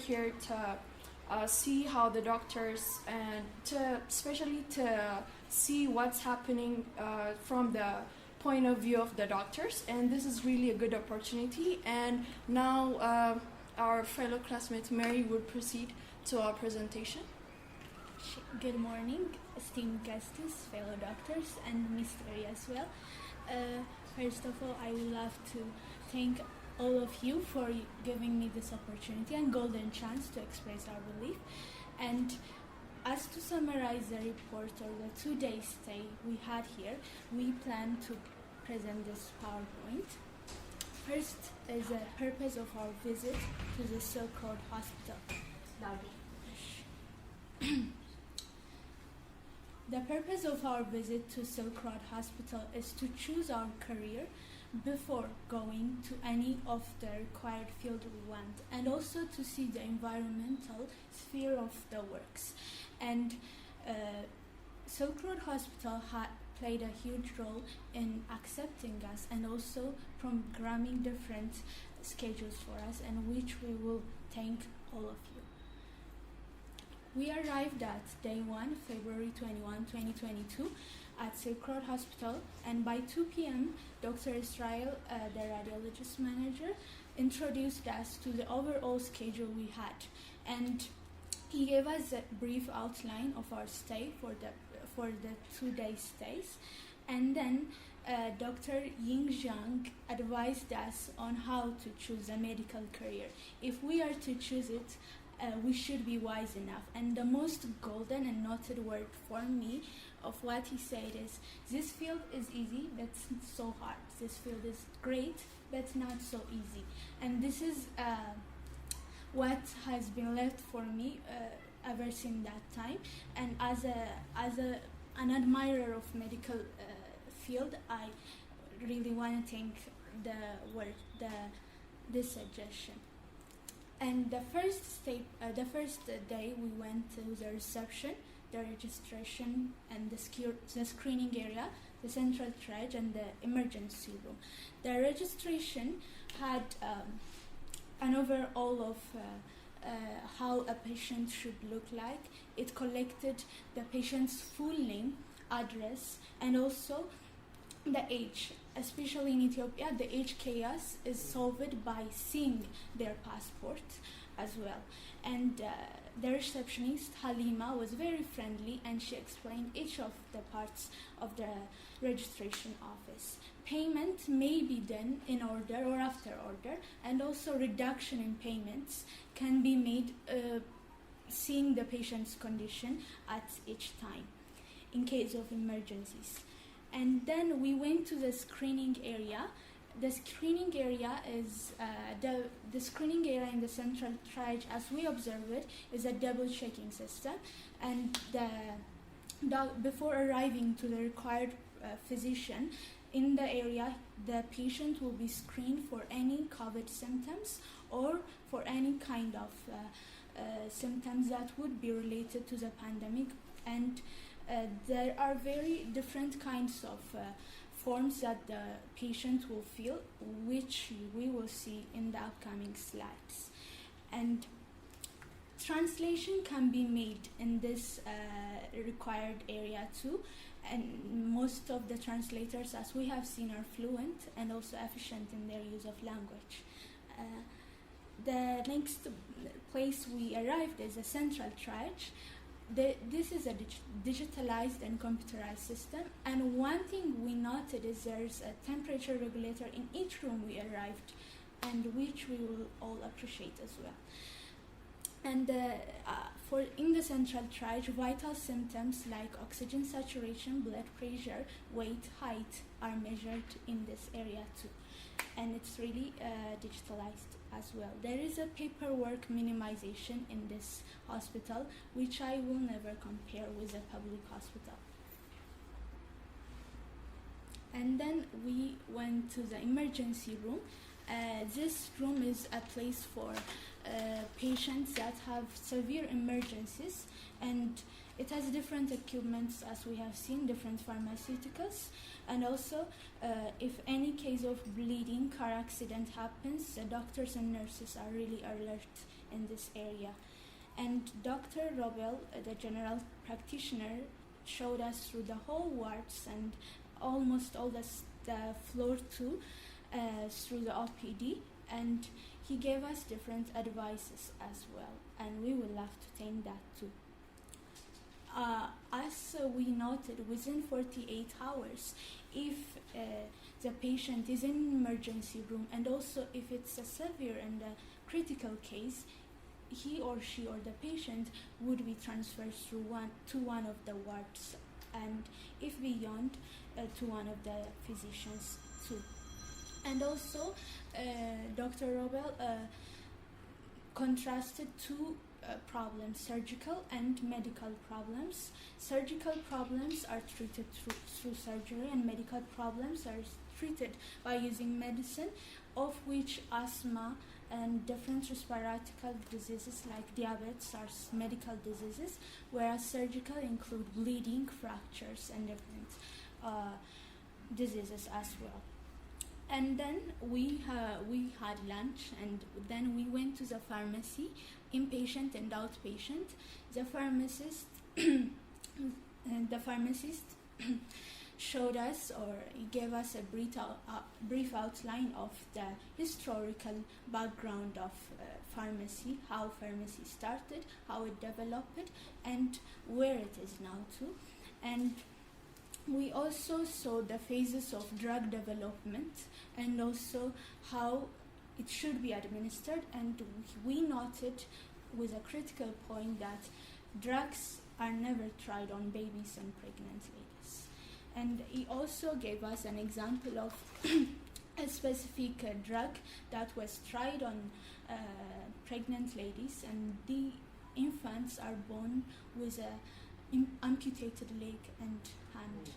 here to see how the doctors and especially to see what's happening from the point of view of the doctors, and this is really a good opportunity. And now our fellow classmate Mary will proceed to our presentation. Good morning, esteemed guests, fellow doctors, and Miss Terry as well. First of all, I would love to thank all of you for giving me this opportunity and golden chance to express our belief. And as to summarize the report or the 2-day stay we had here, we plan to present this PowerPoint. First is the purpose of our visit to the Silk Road Hospital. The purpose of our visit to Silk Road Hospital is to choose our career before going to any of the required field we want, and also to see the environmental sphere of the works. And Silk Road Hospital played a huge role in accepting us and also programming different schedules for us, and which we will thank all of you. We arrived at day 1, February 21, 2022, at Silk Road Hospital, and by 2 p.m., Dr. Israel, the radiologist manager, introduced us to the overall schedule we had, and he gave us a brief outline of our stay for the 2-day stays, and then Dr. Ying Zhang advised us on how to choose a medical career. If we are to choose it, we should be wise enough. And the most golden and noted word for me of what he said is, this field is easy, but so hard. This field is great, but not so easy. And this is what has been left for me ever since that time. And as an admirer of medical field, I really want to thank this suggestion. And the first day we went to the reception, the registration, and the screening area, the central triage, and the emergency room. The registration had an overall of how a patient should look like. It collected the patient's full name, address, and also the age. Especially in Ethiopia, the age chaos is solved by seeing their passport as well. And the receptionist, Halima, was very friendly, and she explained each of the parts of the registration office. Payment may be done in order or after order, and also reduction in payments can be made seeing the patient's condition at each time in case of emergencies. And then we went to the screening area. The screening area is the screening area in the central triage, as we observed it, is a double checking system. And before arriving to the required physician in the area, the patient will be screened for any COVID symptoms or for any kind of symptoms that would be related to the pandemic. And there are very different kinds of forms that the patient will fill, which we will see in the upcoming slides. And translation can be made in this required area too, and most of the translators, as we have seen, are fluent and also efficient in their use of language. The next place we arrived is a central triage. This is a digitalized and computerized system, and one thing we noted is there's a temperature regulator in each room we arrived, and which we will all appreciate as well. And in the central triage, vital symptoms like oxygen saturation, blood pressure, weight, height are measured in this area too, and it's really digitalized as well. There is a paperwork minimization in this hospital, which I will never compare with a public hospital. And then we went to the emergency room. This room is a place for patients that have severe emergencies, and it has different equipments, as we have seen, different pharmaceuticals, and also if any case of bleeding, car accident happens, the doctors and nurses are really alert in this area. And Dr. Robel, the general practitioner, showed us through the whole wards and almost all the floor too, through the OPD, and he gave us different advices as well, and we will have to take that too. As we noted, within 48 hours, if the patient is in emergency room, and also if it's a severe and a critical case, he or she or the patient would be transferred to one of the wards, and if beyond, to one of the physicians too. And also, Dr. Robel contrasted two problems, surgical and medical problems. Surgical problems are treated through surgery, and medical problems are treated by using medicine, of which asthma and different respiratory diseases like diabetes are medical diseases, whereas surgical include bleeding, fractures, and different diseases as well. And then we had lunch, and then we went to the pharmacy, inpatient and outpatient. The pharmacist showed us, or gave us a brief outline of the historical background of pharmacy, how pharmacy started, how it developed, and where it is now too. And we also saw the phases of drug development, and also how it should be administered, and we noted with a critical point that drugs are never tried on babies and pregnant ladies. And he also gave us an example of a specific drug that was tried on pregnant ladies, and the infants are born with a amputated leg and hand.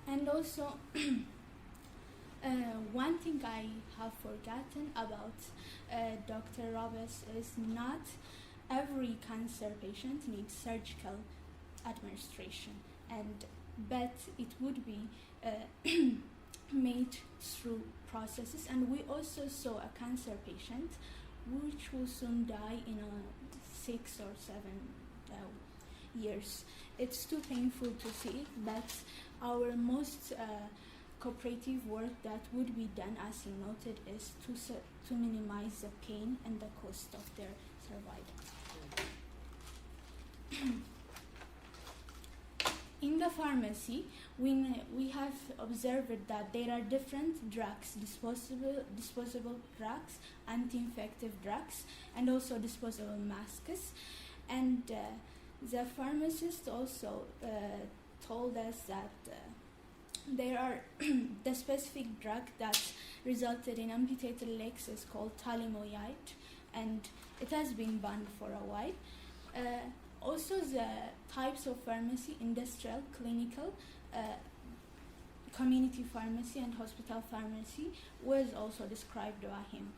And also, one thing I have forgotten about Dr. Roberts is not every cancer patient needs surgical administration, but it would be made through processes. And we also saw a cancer patient which will soon die in 6 or 7 years. It's too painful to see, but our most cooperative work that would be done, as he noted, is to minimize the pain and the cost of their survival. In the pharmacy, we have observed that there are different drugs, disposable drugs, anti-infective drugs, and also disposable masks. And the pharmacist also told us that there are the specific drug that resulted in amputated legs is called thalidomide, and it has been banned for a while. Also, the types of pharmacy, industrial, clinical, community pharmacy, and hospital pharmacy was also described by him.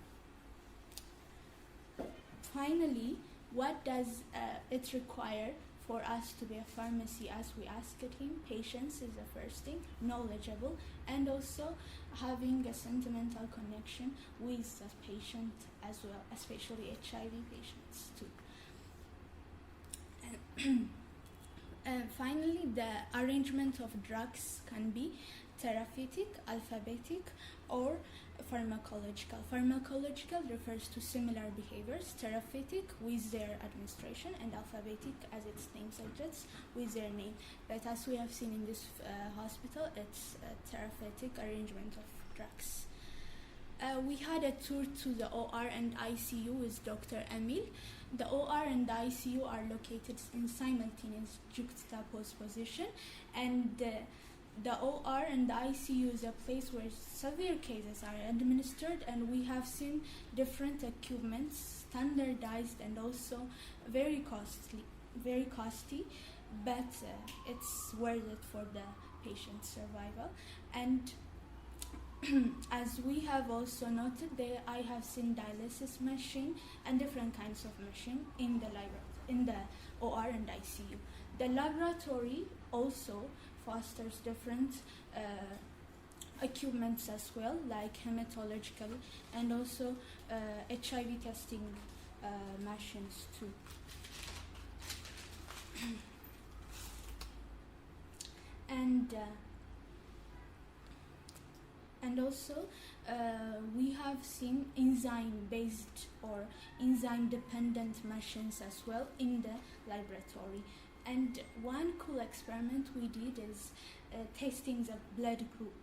Finally, what does it require for us to be a pharmacy? As we asked him, patience is the first thing, knowledgeable, and also having a sentimental connection with the patient as well, especially HIV patients too. Finally, the arrangement of drugs can be therapeutic, alphabetic, or pharmacological. Pharmacological refers to similar behaviors, therapeutic with their administration, and alphabetic, as its name suggests, with their name. But as we have seen in this hospital, it's a therapeutic arrangement of drugs. We had a tour to the OR and ICU with Dr. Emil. The OR and the ICU are located in simultaneous juxtaposed position, and the OR and the ICU is a place where severe cases are administered, and we have seen different equipment, standardized and also very costly, but it's worth it for the patient's survival. And as we have also noted, I have seen dialysis machine and different kinds of machine in the OR and ICU. The laboratory also fosters different equipments as well, like hematological and also HIV testing machines too. And also we have seen enzyme-based or enzyme-dependent machines as well in the laboratory. And one cool experiment we did is testing the blood group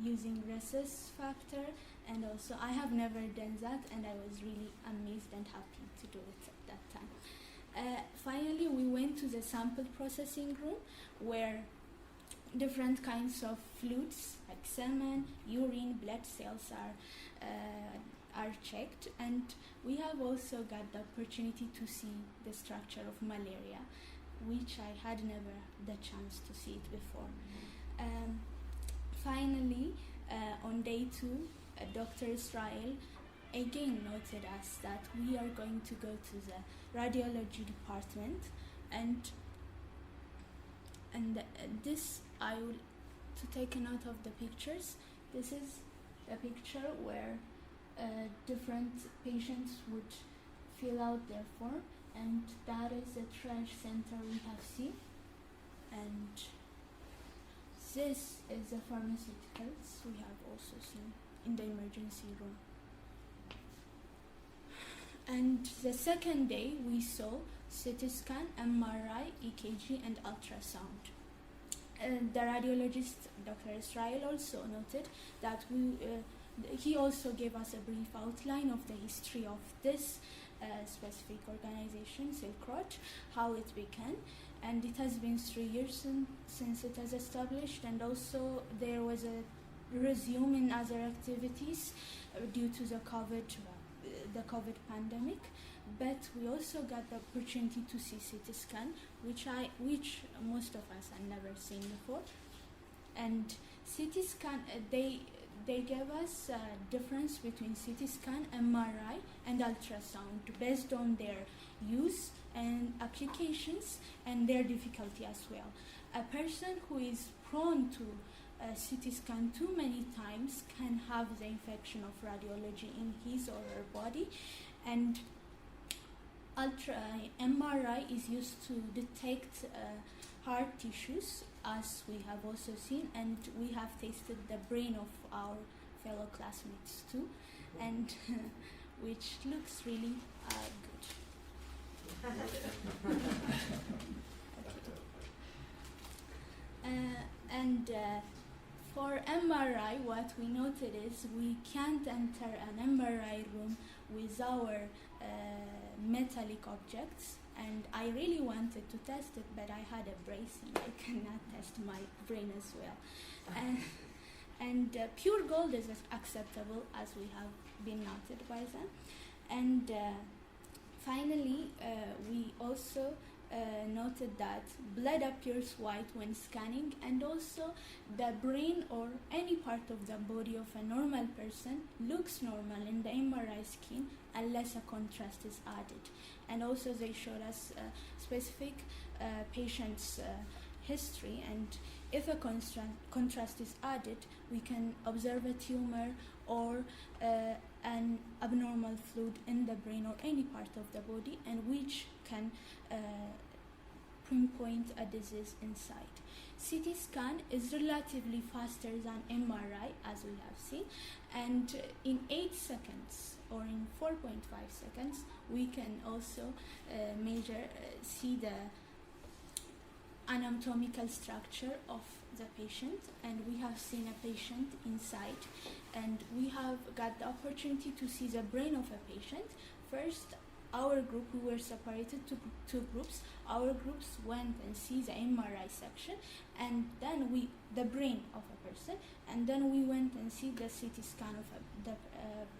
using rhesus factor, and also I have never done that, and I was really amazed and happy to do it at that time. Finally, we went to the sample processing room where different kinds of fluids like semen, urine, blood cells are checked, and we have also got the opportunity to see the structure of malaria, which I had never the chance to see it before. Finally, on day 2, Dr. Israel again noted us that we are going to go to the Radiology Department, and this I will to take a note of the pictures. This is a picture where different patients would fill out their form, and that is the trash center we have seen, and this is the pharmaceuticals we have also seen in the emergency room. And the second day we saw CT scan, MRI, EKG and ultrasound. The radiologist, Dr. Israel, also noted that he also gave us a brief outline of the history of this specific organization, Silk Road, how it began, and it has been 3 years since it has established, and also there was a resume in other activities due to the COVID pandemic. But we also got the opportunity to see CT scan, which most of us had never seen before. And CT scan, they gave us a difference between CT scan, MRI, and ultrasound based on their use and applications and their difficulty as well. A person who is prone to CT scan too many times can have the infection of radiology in his or her body, and MRI is used to detect hard tissues, as we have also seen, and we have tasted the brain of our fellow classmates too, and which looks really good. For MRI, what we noted is we can't enter an MRI room with our metallic objects, and I really wanted to test it, but I had a brace and I cannot test my brain as well. And pure gold is acceptable, as we have been noted by them. And finally, we also noted that blood appears white when scanning, and also the brain or any part of the body of a normal person looks normal in the MRI skin unless a contrast is added. And also they showed us specific patient's history, and if a contrast is added, we can observe a tumor or an abnormal fluid in the brain or any part of the body, and which can pinpoint a disease inside. CT scan is relatively faster than MRI, as we have seen, and in 8 seconds or in 4.5 seconds we can also see the anatomical structure of the patient, and we have seen a patient inside, and we have got the opportunity to see the brain of a patient. First, our group, we were separated to 2 groups. Our groups went and see the MRI section, and then the brain of a person, and then we went and see the CT scan of the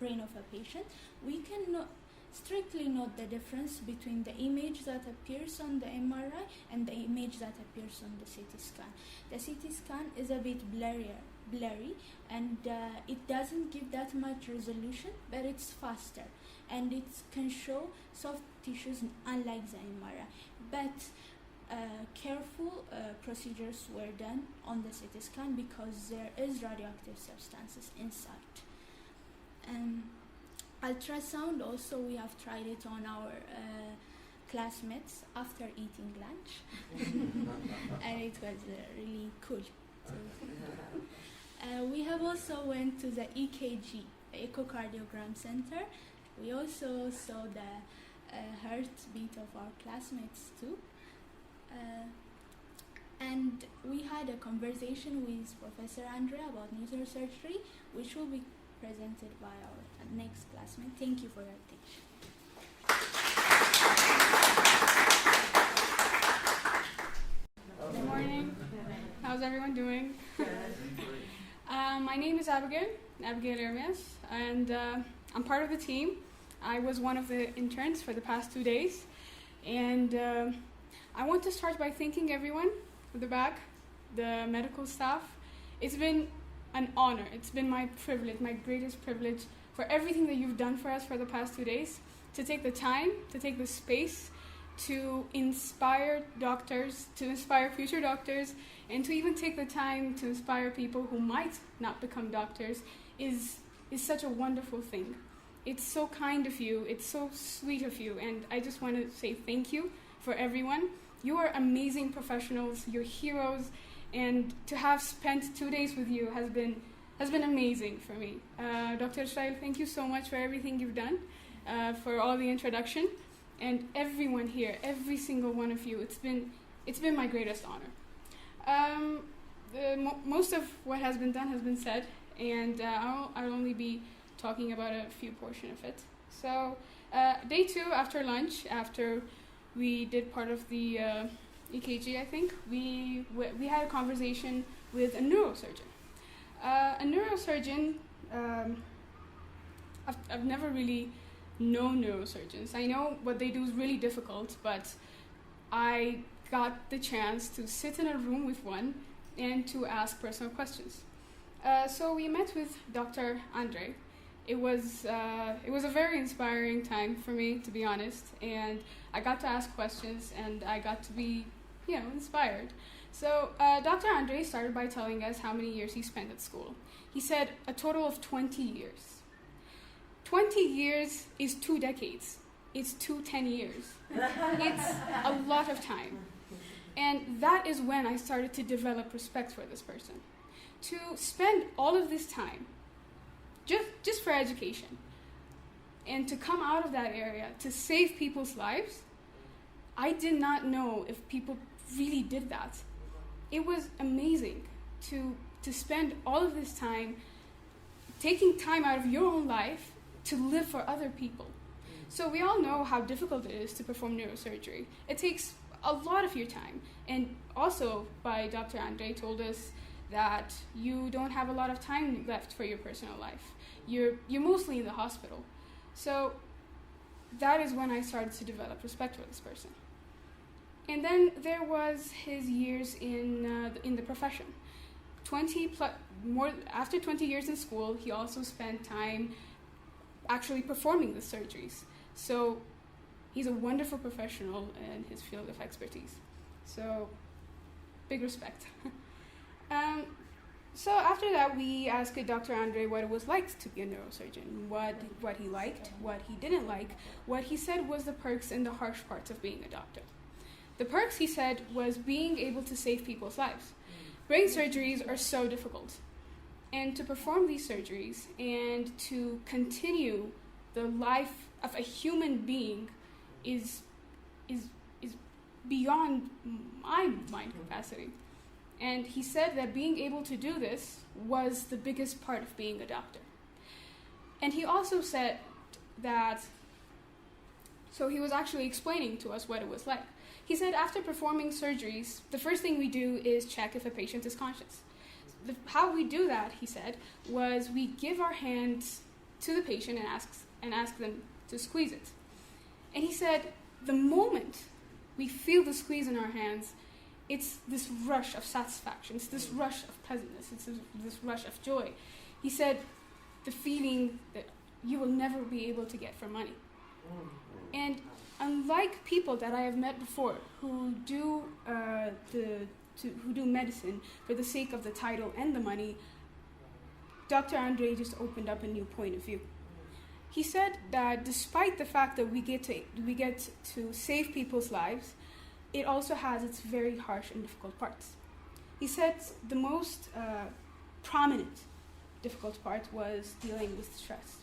brain of a patient. We can strictly note the difference between the image that appears on the MRI and the image that appears on the CT scan. The CT scan is a bit blurry, and it doesn't give that much resolution, but it's faster, and it can show soft tissues unlike the MRI. But careful procedures were done on the CT scan because there is radioactive substances inside. Ultrasound also, we have tried it on our classmates after eating lunch and it was really cool. We have also went to the EKG, Echocardiogram Center. We also saw the heartbeat of our classmates too. And we had a conversation with Professor Andrea about neurosurgery, which will be presented by our next classmate. Thank you for your attention. Good morning. How's everyone doing? My name is Abigail Hermes, and I'm part of the team. I was one of the interns for the past 2 days, and I want to start by thanking everyone at the back, the medical staff. It's been an honor. It's been my privilege, my greatest privilege, for everything that you've done for us for the past 2 days, to take the time, to take the space, to inspire doctors, to inspire future doctors, and to even take the time to inspire people who might not become doctors is such a wonderful thing. It's so kind of you, it's so sweet of you, and I just want to say thank you for everyone. You are amazing professionals, you're heroes, and to have spent 2 days with you has been amazing for me. Dr. Israel, thank you so much for everything you've done, for all the introduction, and everyone here, every single one of you. It's been my greatest honor. Most of what has been done has been said, and I'll only be talking about a few portions of it. So, day 2 after lunch, after we did part of the EKG, I think, we had a conversation with a neurosurgeon. A neurosurgeon, I've never really known neurosurgeons. I know what they do is really difficult, but I got the chance to sit in a room with one and to ask personal questions. So we met with Dr. Andre. It was a very inspiring time for me, to be honest, and I got to ask questions and I got to be, inspired. So Dr. Andre started by telling us how many years he spent at school. He said a total of 20 years. 20 years is 2 decades. It's 10 years. It's a lot of time. And that is when I started to develop respect for this person. To spend all of this time just for education and to come out of that area to save people's lives, I did not know if people really did that. It was amazing to spend all of this time taking time out of your own life to live for other people. So we all know how difficult it is to perform neurosurgery. It takes a lot of your time. And also, by Dr. Andre told us that you don't have a lot of time left for your personal life. You're mostly in the hospital. So that is when I started to develop respect for this person. And then there was his years in the profession. After 20 years in school, he also spent time actually performing the surgeries. So he's a wonderful professional in his field of expertise. So big respect. So after that, we asked Dr. Andre what it was like to be a neurosurgeon, what he liked, what he didn't like. What he said was the perks and the harsh parts of being a doctor. The perks, he said, was being able to save people's lives. Brain surgeries are so difficult. And to perform these surgeries and to continue the life of a human being is beyond my mind capacity. And he said that being able to do this was the biggest part of being a doctor. And he also said that, so he was actually explaining to us what it was like. He said after performing surgeries, the first thing we do is check if a patient is conscious. How we do that, he said, was we give our hands to the patient and ask them to squeeze it. And he said the moment we feel the squeeze in our hands, it's this rush of satisfaction, it's this rush of pleasantness, it's this rush of joy. He said the feeling that you will never be able to get for money. And unlike people that I have met before who do who do medicine for the sake of the title and the money, Dr. Andre just opened up a new point of view. He said that despite the fact that we get to save people's lives, it also has its very harsh and difficult parts. He said the most prominent difficult part was dealing with stress.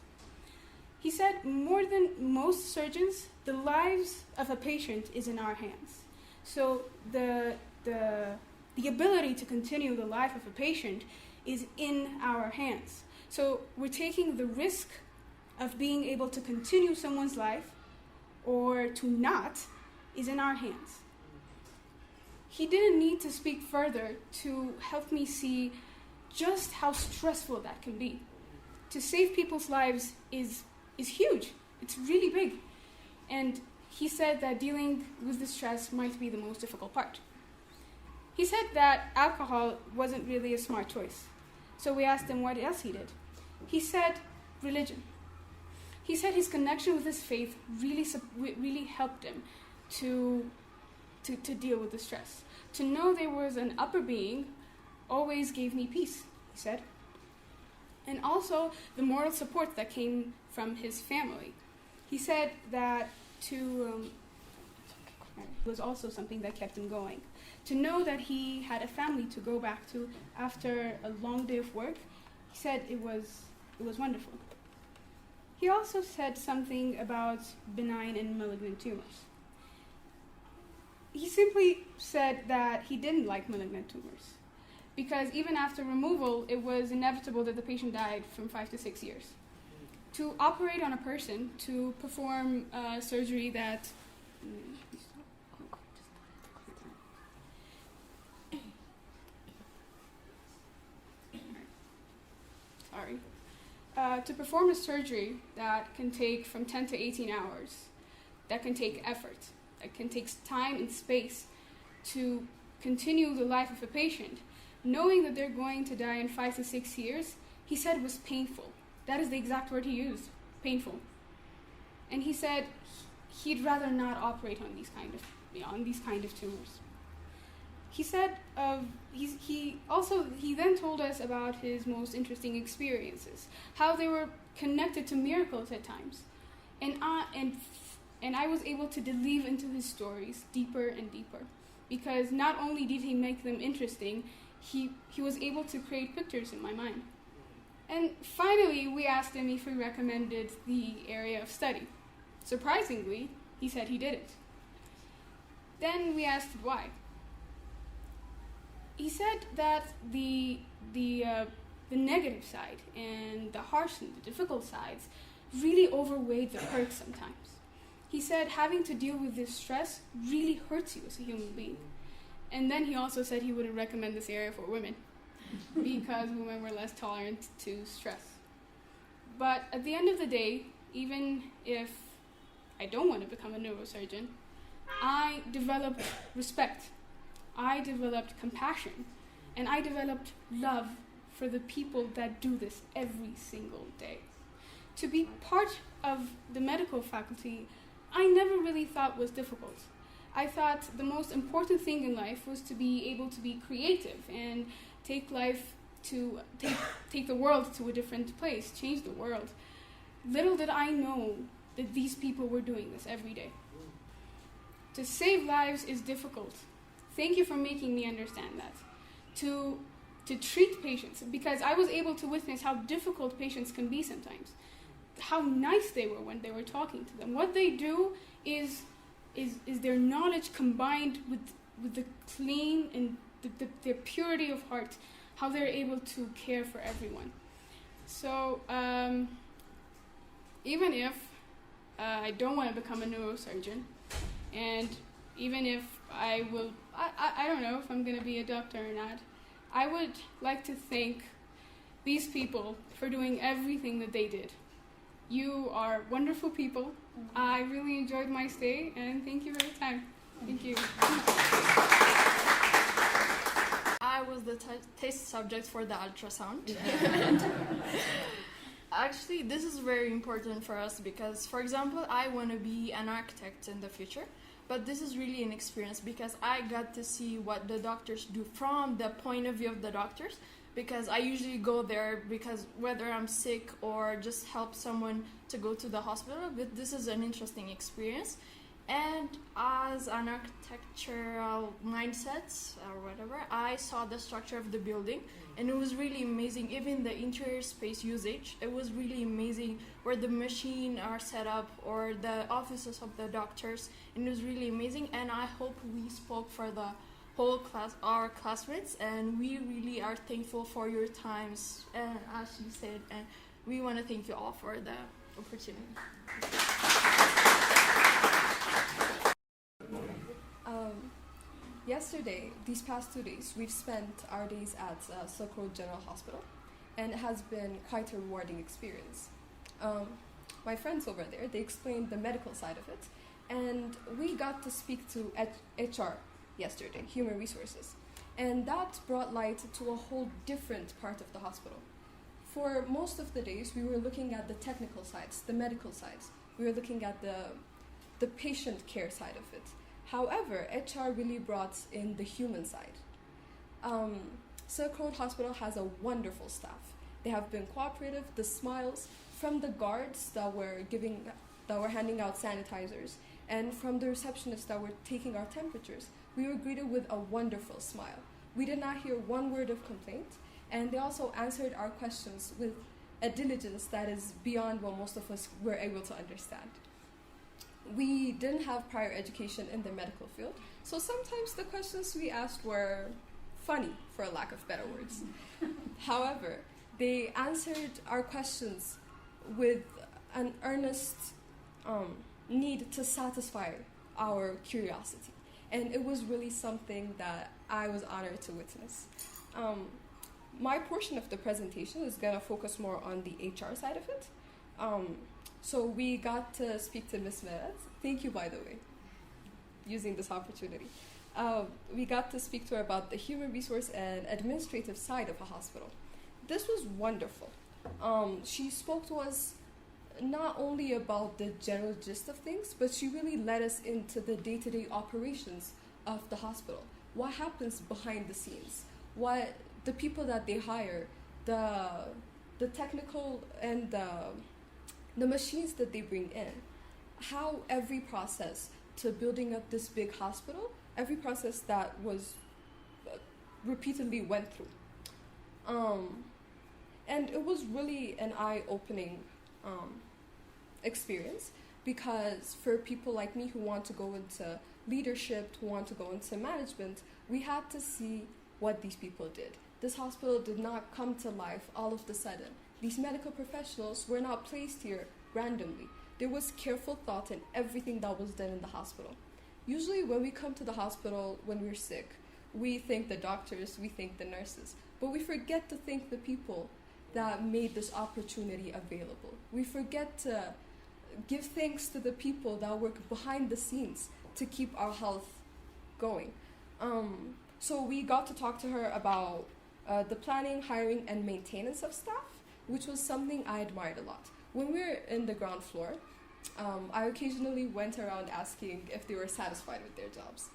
He said more than most surgeons, the lives of a patient is in our hands. So the ability to continue the life of a patient is in our hands. So we're taking the risk of being able to continue someone's life or to not is in our hands. He didn't need to speak further to help me see just how stressful that can be. To save people's lives is huge. It's really big. And he said that dealing with the stress might be the most difficult part. He said that alcohol wasn't really a smart choice. So we asked him what else he did. He said religion. He said his connection with his faith really helped him to deal with the stress. To know there was an upper being always gave me peace, he said. And also the moral support that came from his family. He said that was also something that kept him going. To know that he had a family to go back to after a long day of work, he said it was wonderful. He also said something about benign and malignant tumors. He simply said that he didn't like malignant tumors because even after removal, it was inevitable that the patient died from 5 to 6 years. To operate on a person, to perform surgery that to perform a surgery that can take from 10 to 18 hours, that can take effort, that can take time and space to continue the life of a patient, knowing that they're going to die in 5 to 6 years, he said was painful. That is the exact word he used, painful. And he said he'd rather not operate on these kind of tumors. He said he then told us about his most interesting experiences, how they were connected to miracles at times, and I was able to delve into his stories deeper and deeper, because not only did he make them interesting, he was able to create pictures in my mind. And finally, we asked him if he recommended the area of study. Surprisingly, he said he didn't. Then we asked why. He said that the negative side and the harsh and the difficult sides really overweighed the perks sometimes. He said having to deal with this stress really hurts you as a human being. And then he also said he wouldn't recommend this area for women because women were less tolerant to stress. But at the end of the day, even if I don't want to become a neurosurgeon, I developed respect. I developed compassion, and I developed love for the people that do this every single day. To be part of the medical faculty, I never really thought was difficult. I thought the most important thing in life was to be able to be creative and take the world to a different place, change the world. Little did I know that these people were doing this every day. To save lives is difficult. Thank you for making me understand that. To treat patients, because I was able to witness how difficult patients can be sometimes. How nice they were when they were talking to them. What they do is their knowledge combined with the clean and their purity of heart, how they're able to care for everyone. So even if I don't want to become a neurosurgeon, and even if I don't know if I'm going to be a doctor or not, I would like to thank these people for doing everything that they did. You are wonderful people. I really enjoyed my stay, and thank you for your time. Thank you. I was the test subject for the ultrasound. Actually, this is very important for us because, for example, I want to be an architect in the future, but this is really an experience because I got to see what the doctors do from the point of view of the doctors, because I usually go there because whether I'm sick or just help someone to go to the hospital, but this is an interesting experience. And as an architectural mindset or whatever, I saw the structure of the building and it was really amazing. Even the interior space usage, it was really amazing where the machine are set up or the offices of the doctors, and it was really amazing. And I hope we spoke for the whole class, our classmates, and we really are thankful for your times, and as you said, and we want to thank you all for the opportunity. Yesterday, these past 2 days, we've spent our days at Silk Road General Hospital, and it has been quite a rewarding experience. My friends over there, they explained the medical side of it, and we got to speak to HR yesterday, Human Resources, and that brought light to a whole different part of the hospital. For most of the days, we were looking at the technical sides, the medical sides. We were looking at the patient care side of it. However, HR really brought in the human side. Silk Road Hospital has a wonderful staff. They have been cooperative. The smiles from the guards that were handing out sanitizers, and from the receptionists that were taking our temperatures, we were greeted with a wonderful smile. We did not hear one word of complaint, and they also answered our questions with a diligence that is beyond what most of us were able to understand. We didn't have prior education in the medical field, so sometimes the questions we asked were funny, for a lack of better words. However, they answered our questions with an earnest need to satisfy our curiosity, and it was really something that I was honored to witness. My portion of the presentation is going to focus more on the HR side of it. So we got to speak to Ms. Meretz. Thank you, by the way, using this opportunity. We got to speak to her about the human resource and administrative side of a hospital. This was wonderful. She spoke to us not only about the general gist of things, but she really led us into the day-to-day operations of the hospital. What happens behind the scenes? What the people that they hire, the technical and the machines that they bring in, how every process to building up this big hospital, every process that was repeatedly went through. And it was really an eye-opening experience, because for people like me who want to go into leadership, who want to go into management, we had to see what these people did. This hospital did not come to life all of a sudden. These medical professionals were not placed here randomly. There was careful thought in everything that was done in the hospital. Usually when we come to the hospital when we're sick, we thank the doctors, we thank the nurses, but we forget to thank the people that made this opportunity available. We forget to give thanks to the people that work behind the scenes to keep our health going. So we got to talk to her about the planning, hiring, and maintenance of staff, which was something I admired a lot. When we were in the ground floor, I occasionally went around asking if they were satisfied with their jobs.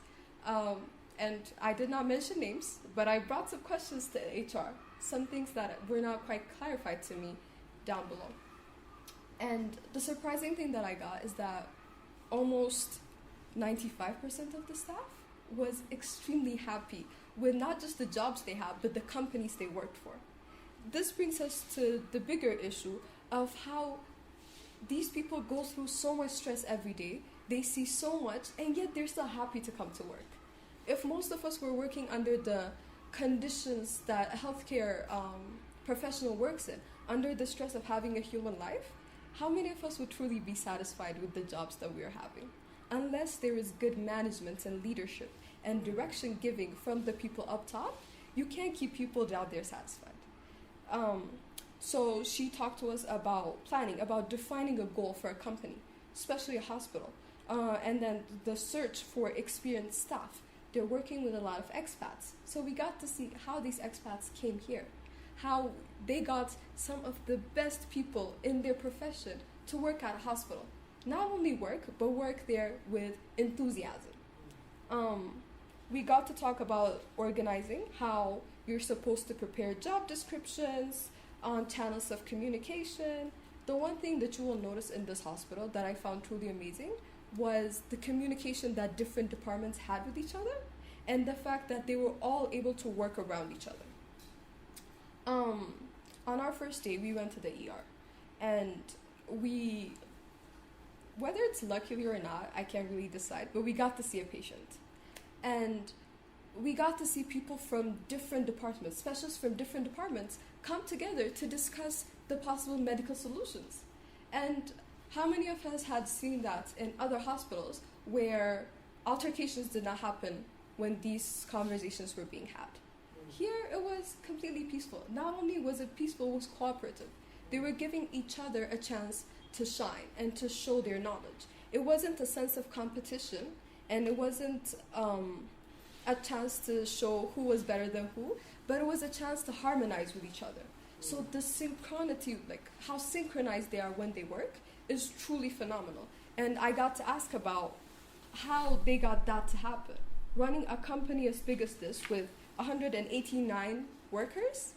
And I did not mention names, but I brought some questions to HR, some things that were not quite clarified to me down below. And the surprising thing that I got is that almost 95% of the staff was extremely happy with not just the jobs they have, but the companies they worked for. This brings us to the bigger issue of how these people go through so much stress every day, they see so much, and yet they're still happy to come to work. If most of us were working under the conditions that a healthcare professional works in, under the stress of having a human life, how many of us would truly be satisfied with the jobs that we are having? Unless there is good management and leadership and direction giving from the people up top, you can't keep people down there satisfied. So she talked to us about planning, about defining a goal for a company, especially a hospital, and then the search for experienced staff. They're working with a lot of expats. So we got to see how these expats came here, how they got some of the best people in their profession to work at a hospital. Not only work, but work there with enthusiasm. We got to talk about organizing, how you're supposed to prepare job descriptions on channels of communication. The one thing that you will notice in this hospital that I found truly amazing was the communication that different departments had with each other, and the fact that they were all able to work around each other. On our first day, we went to the ER, and whether it's luckily or not, I can't really decide, but we got to see a patient. And we got to see people from different departments, specialists from different departments, come together to discuss the possible medical solutions. And how many of us had seen that in other hospitals where altercations did not happen when these conversations were being had? Here it was completely peaceful. Not only was it peaceful, it was cooperative. They were giving each other a chance to shine and to show their knowledge. It wasn't a sense of competition, and it wasn't a chance to show who was better than who, but it was a chance to harmonize with each other. So the synchronity, like how synchronized they are when they work, is truly phenomenal. And I got to ask about how they got that to happen. Running a company as big as this with 189 workers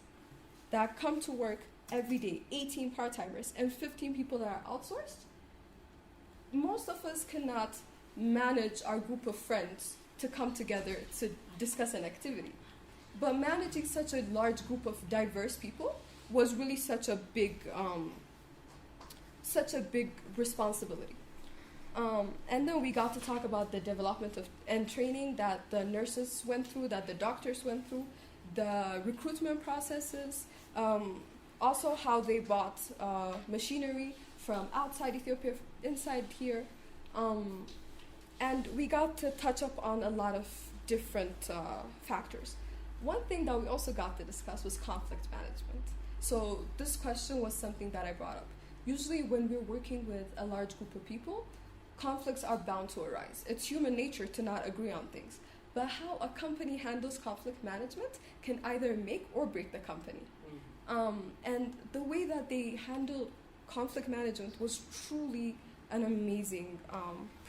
that come to work every day, 18 part-timers and 15 people that are outsourced, most of us cannot manage our group of friends to come together to discuss an activity. But managing such a large group of diverse people was really such a big responsibility. And then we got to talk about the development of and training that the nurses went through, that the doctors went through, the recruitment processes, also how they bought machinery from outside Ethiopia, inside here. And we got to touch up on a lot of different factors. One thing that we also got to discuss was conflict management. So this question was something that I brought up. Usually when we're working with a large group of people, conflicts are bound to arise. It's human nature to not agree on things. But how a company handles conflict management can either make or break the company. And the way that they handled conflict management was truly an amazing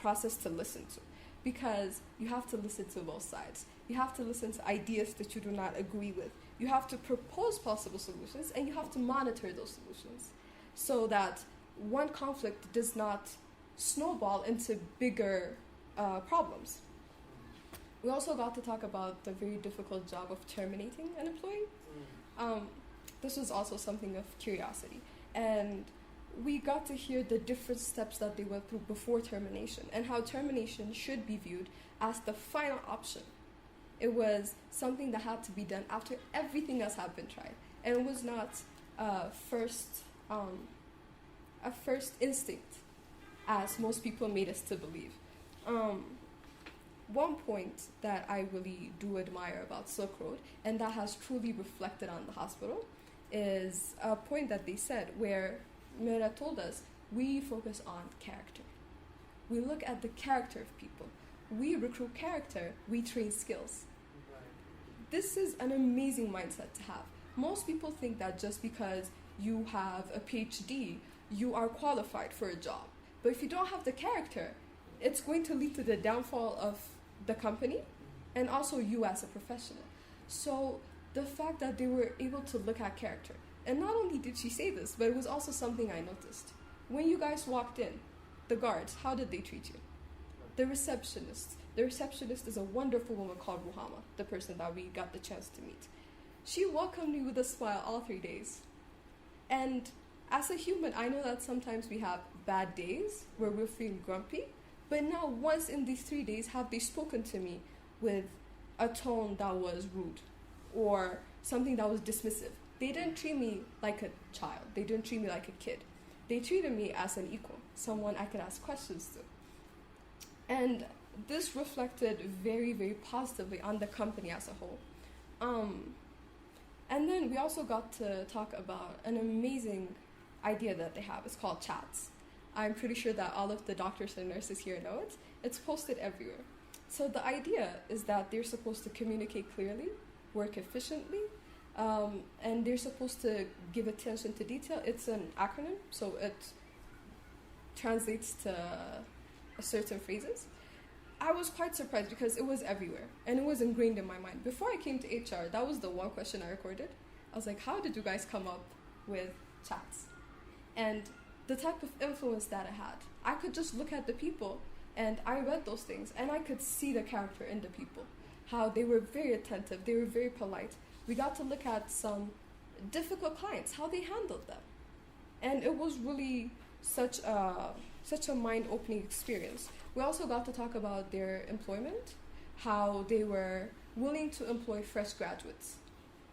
process to listen to, because you have to listen to both sides. You have to listen to ideas that you do not agree with. You have to propose possible solutions, and you have to monitor those solutions so that one conflict does not snowball into bigger problems. We also got to talk about the very difficult job of terminating an employee. This was also something of curiosity. And we got to hear the different steps that they went through before termination, and how termination should be viewed as the final option. It was something that had to be done after everything else had been tried, and it was not a first instinct, as most people made us to believe. One point that I really do admire about Silk Road, and that has truly reflected on the hospital, is a point that they said where Mira told us, we focus on character. We look at the character of people. We recruit character, we train skills. This is an amazing mindset to have. Most people think that just because you have a PhD, you are qualified for a job. But if you don't have the character, it's going to lead to the downfall of the company and also you as a professional. So the fact that they were able to look at character, and not only did she say this, but it was also something I noticed. When you guys walked in, the guards, how did they treat you? The receptionist is a wonderful woman called Ruhama, the person that we got the chance to meet. She welcomed me with a smile all 3 days. And as a human, I know that sometimes we have bad days where we're feeling grumpy, but not once in these 3 days have they spoken to me with a tone that was rude or something that was dismissive. They didn't treat me like a child. They didn't treat me like a kid. They treated me as an equal, someone I could ask questions to. And this reflected very, very positively on the company as a whole. And then we also got to talk about an amazing idea that they have. It's called chats. I'm pretty sure that all of the doctors and nurses here know it. It's posted everywhere. So the idea is that they're supposed to communicate clearly, work efficiently, and they're supposed to give attention to detail. It's an acronym, so it translates to certain phrases. I was quite surprised because it was everywhere and it was ingrained in my mind. Before I came to HR, that was the one question I recorded. I was like, how did you guys come up with chats? And the type of influence that it had. I could just look at the people and I read those things and I could see the character in the people. How they were very attentive, they were very polite. We got to look at some difficult clients, how they handled them. And it was really such a mind-opening experience. We also got to talk about their employment, how they were willing to employ fresh graduates,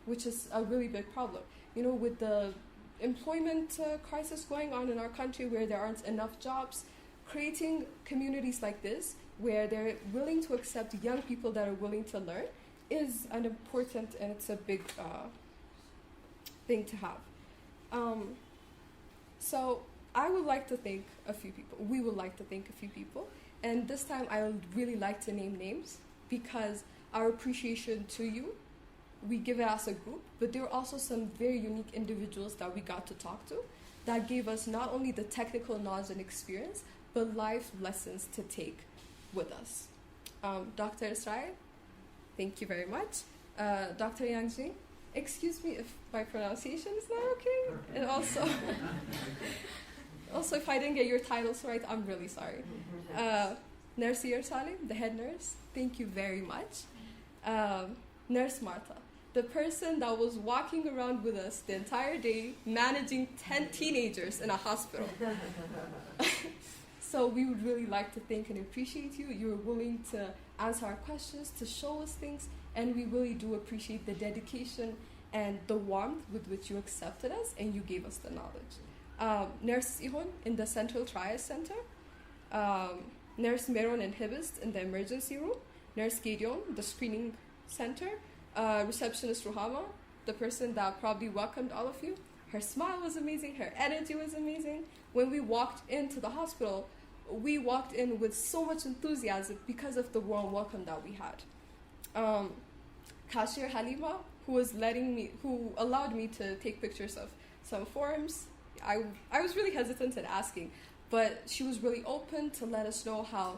which is a really big problem. You know, with the employment crisis going on in our country where there aren't enough jobs, creating communities like this where they're willing to accept young people that are willing to learn is an important and it's a big thing to have. So I would like to thank a few people. We would like to thank a few people. And this time I would really like to name names because our appreciation to you, we give it as a group, but there were also some very unique individuals that we got to talk to that gave us not only the technical knowledge and experience, but life lessons to take with us. Dr. Israel, thank you very much. Dr. Yangjing, excuse me if my pronunciation is not okay. And also, also if I didn't get your titles right, I'm really sorry. Nurse Salim, the head nurse, thank you very much. Nurse Martha, the person that was walking around with us the entire day, managing 10 teenagers in a hospital. So we would really like to thank and appreciate you. You were willing to answer our questions, to show us things, and we really do appreciate the dedication and the warmth with which you accepted us and you gave us the knowledge. Nurse Ihon in the Central Trias Center, Nurse Meron and Hibist in the emergency room, Nurse Gideon, the screening center, Receptionist Ruhama, the person that probably welcomed all of you. Her smile was amazing, her energy was amazing. When we walked into the hospital, we walked in with so much enthusiasm because of the warm welcome that we had. Cashier Halima, who allowed me to take pictures of some forms. I was really hesitant in asking, but she was really open to let us know how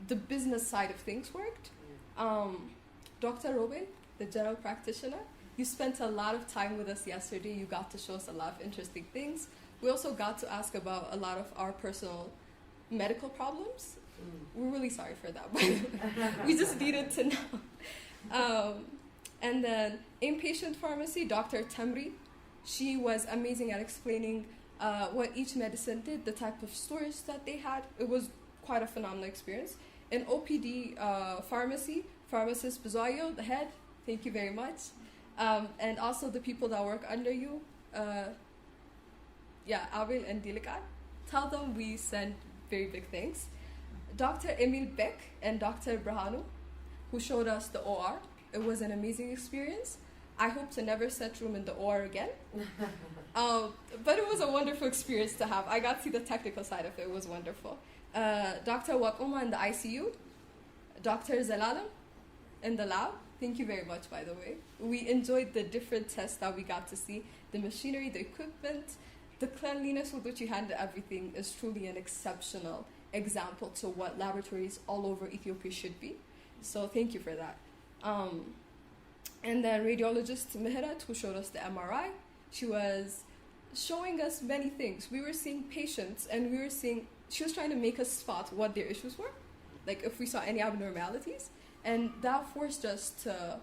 the business side of things worked. Dr. Robin, the general practitioner, you spent a lot of time with us yesterday. You got to show us a lot of interesting things. We also got to ask about a lot of our personal medical problems. We're really sorry for that, but we just needed to know. And then inpatient pharmacy, Dr. Tamri, she was amazing at explaining what each medicine did, the type of storage that they had. It was quite a phenomenal experience. In OPD pharmacy, pharmacist Bizoyo, the head, thank you very much. And also the people that work under you, Avril and Dilikat. Tell them we send very big thanks. Dr. Emil Beck and Dr. Brahanu, who showed us the OR. It was an amazing experience. I hope to never set room in the OR again. But it was a wonderful experience to have. I got to see the technical side of it. It was wonderful. Dr. Wakuma in the ICU. Dr. Zalalam in the lab. Thank you very much, by the way. We enjoyed the different tests that we got to see. The machinery, the equipment, the cleanliness with which you handle everything is truly an exceptional example to what laboratories all over Ethiopia should be. So thank you for that. And then radiologist Mehrat, who showed us the MRI, she was showing us many things. We were seeing patients and she was trying to make us spot what their issues were, like if we saw any abnormalities. And that forced us to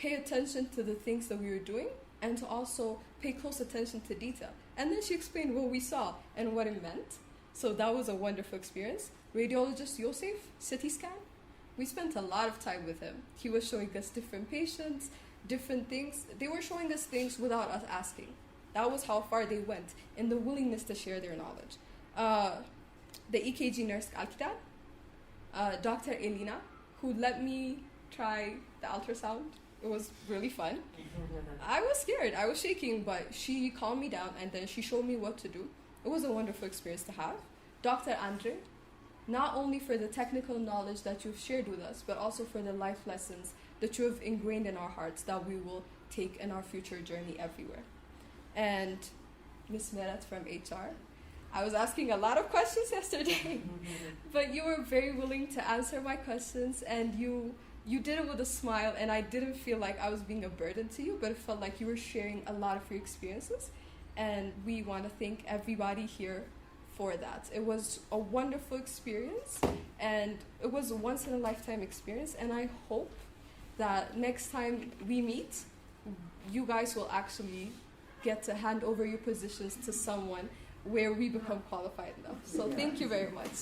pay attention to the things that we were doing and to also pay close attention to detail. And then she explained what we saw and what it meant. So that was a wonderful experience. Radiologist Yosef, CT scan. We spent a lot of time with him. He was showing us different patients, different things. They were showing us things without us asking. That was how far they went in the willingness to share their knowledge. The EKG nurse Alkitan, Dr. Elina, who let me try the ultrasound. It was really fun. I was scared, I was shaking, but she calmed me down and then she showed me what to do. It was a wonderful experience to have. Dr. Andre, not only for the technical knowledge that you've shared with us, but also for the life lessons that you have ingrained in our hearts that we will take in our future journey everywhere. And Miss Meret from HR, I was asking a lot of questions yesterday, but you were very willing to answer my questions, and you did it with a smile, and I didn't feel like I was being a burden to you, but it felt like you were sharing a lot of your experiences, and we want to thank everybody here for that. It was a wonderful experience, and it was a once-in-a-lifetime experience, and I hope that next time we meet, you guys will actually get to hand over your positions to someone where we become qualified enough. So thank you very much.